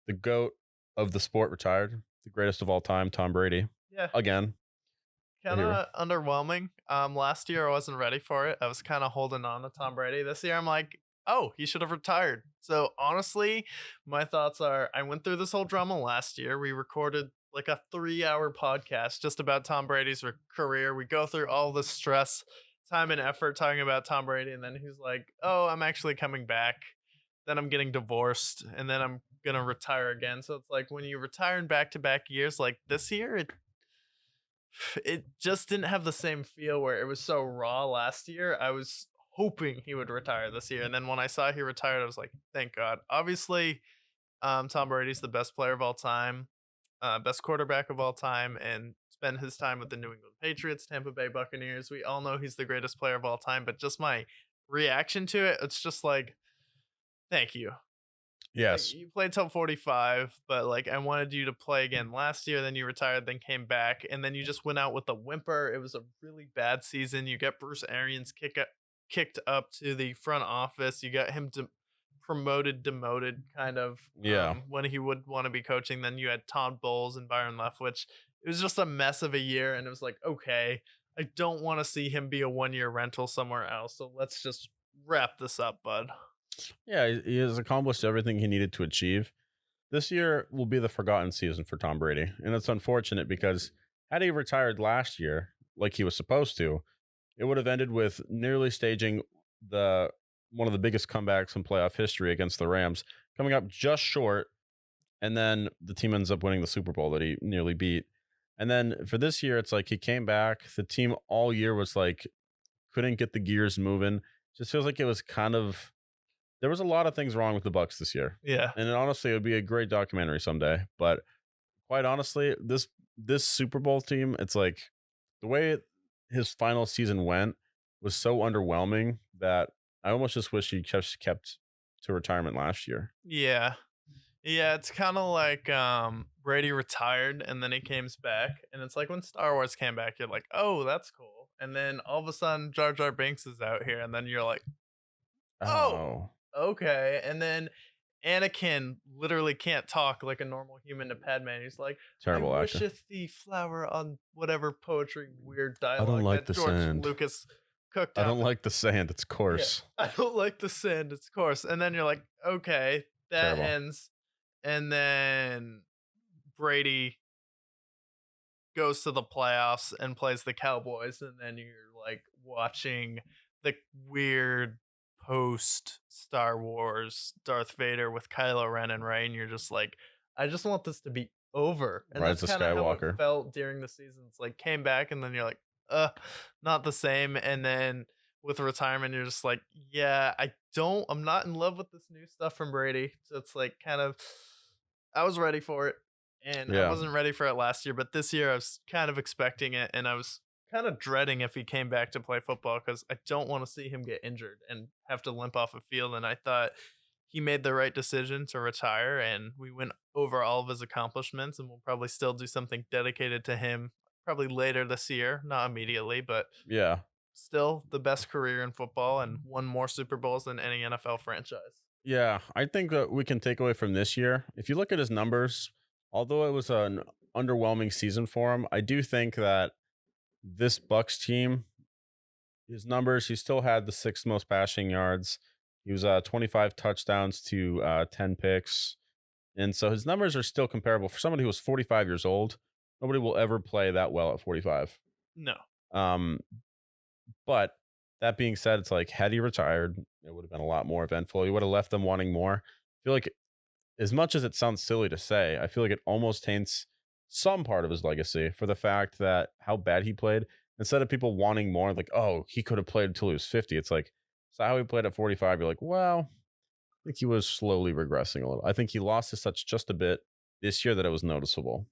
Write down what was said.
the GOAT of the sport retired, the greatest of all time, Tom Brady. Yeah, Again, the kind hero. of underwhelming. Last year I wasn't ready for it. I was kind of holding on to Tom Brady. This year I'm like, oh, he should have retired. So honestly, my thoughts are I went through this whole drama last year. We recorded like a 3-hour podcast just about Tom Brady's career. We go through all the stress, time, and effort talking about Tom Brady. And then he's like, oh, I'm actually coming back. Then I'm getting divorced. And then I'm going to retire again. So it's like when you retire in back to back years, like this year, it just didn't have the same feel where it was so raw last year. I was hoping he would retire this year. And then when I saw he retired, I was like, thank God. Obviously, Tom Brady's the best player of all time, best quarterback of all time, and spent his time with the New England Patriots, Tampa Bay Buccaneers. We all know he's the greatest player of all time, but just my reaction to it, it's just like, thank you. Like Yes. you played till 45, but like I wanted you to play again last year, then you retired, then came back, and then you just went out with a whimper. It was a really bad season. You get Bruce Arians kicked up to the front office. You got him promoted, demoted, kind of Yeah. when he would want to be coaching. Then you had Todd Bowles and Byron Leftwich. It was just a mess of a year, and it was like, okay, I don't want to see him be a 1 year rental somewhere else. So let's just wrap this up, bud. Yeah, he has accomplished everything he needed to achieve. This year will be the forgotten season for Tom Brady. And it's unfortunate because had he retired last year, like he was supposed to, it would have ended with nearly staging the one of the biggest comebacks in playoff history against the Rams, coming up just short, and then the team ends up winning the Super Bowl that he nearly beat. And then for this year, it's like he came back. The team all year was like couldn't get the gears moving. Just feels like it was kind of there was a lot of things wrong with the Bucks this year. Yeah. And honestly, it would be a great documentary someday. But quite honestly, this Super Bowl team, it's like the way his final season went was so underwhelming that I almost just wish he just kept to retirement last year. Yeah. Yeah, it's kinda like, Brady retired and then he comes back, and it's like when Star Wars came back, you're like, "Oh, that's cool," and then all of a sudden Jar Jar Binks is out here, and then you're like, "Oh, Oh, okay," and then Anakin literally can't talk like a normal human to Padme, and he's like, "I terrible actor. wisheth thee flower," on whatever poetry weird I don't dialogue like that the George sand. Lucas cooked I up. don't like the sand. It's Yeah. coarse. I don't like the sand, it's coarse, and then you're like, "Okay, that Terrible. ends," and then Brady goes to the playoffs and plays the Cowboys, and then you're like watching the weird post Star Wars Darth Vader with Kylo Ren and Rey, and you're just like, I just want this to be over. And that's Rise of kind of how it Skywalker. felt during the seasons. Like came back, and then you're like, not the same. And then with retirement, you're just like, yeah, I'm not in love with this new stuff from Brady. So it's like kind of I was ready for it and I Yeah. wasn't ready for it last year, but this year I was kind of expecting it, and I was kind of dreading if he came back to play football because I don't want to see him get injured and have to limp off a field. And I thought he made the right decision to retire, and we went over all of his accomplishments, and we'll probably still do something dedicated to him probably later this year, not immediately, but Yeah. still the best career in football and won more Super Bowls than any NFL franchise. Yeah, I think that we can take away from this year. If you look at his numbers, although it was an underwhelming season for him, I do think that this Bucks team, his numbers, he still had the sixth most passing yards. He was 25 touchdowns to 10 picks. And so his numbers are still comparable for somebody who was 45 years old. Nobody will ever play that well at 45. No. Um, but that being said, it's like had he retired, it would have been a lot more eventful. He would have left them wanting more. I feel like as much as it sounds silly to say, I feel like it almost taints some part of his legacy for the fact that how bad he played. Instead of people wanting more, like, oh, he could have played until he was 50. It's like, so how he played at 45, you're like, well, I think he was slowly regressing a little. I think he lost his touch just a bit this year that it was noticeable.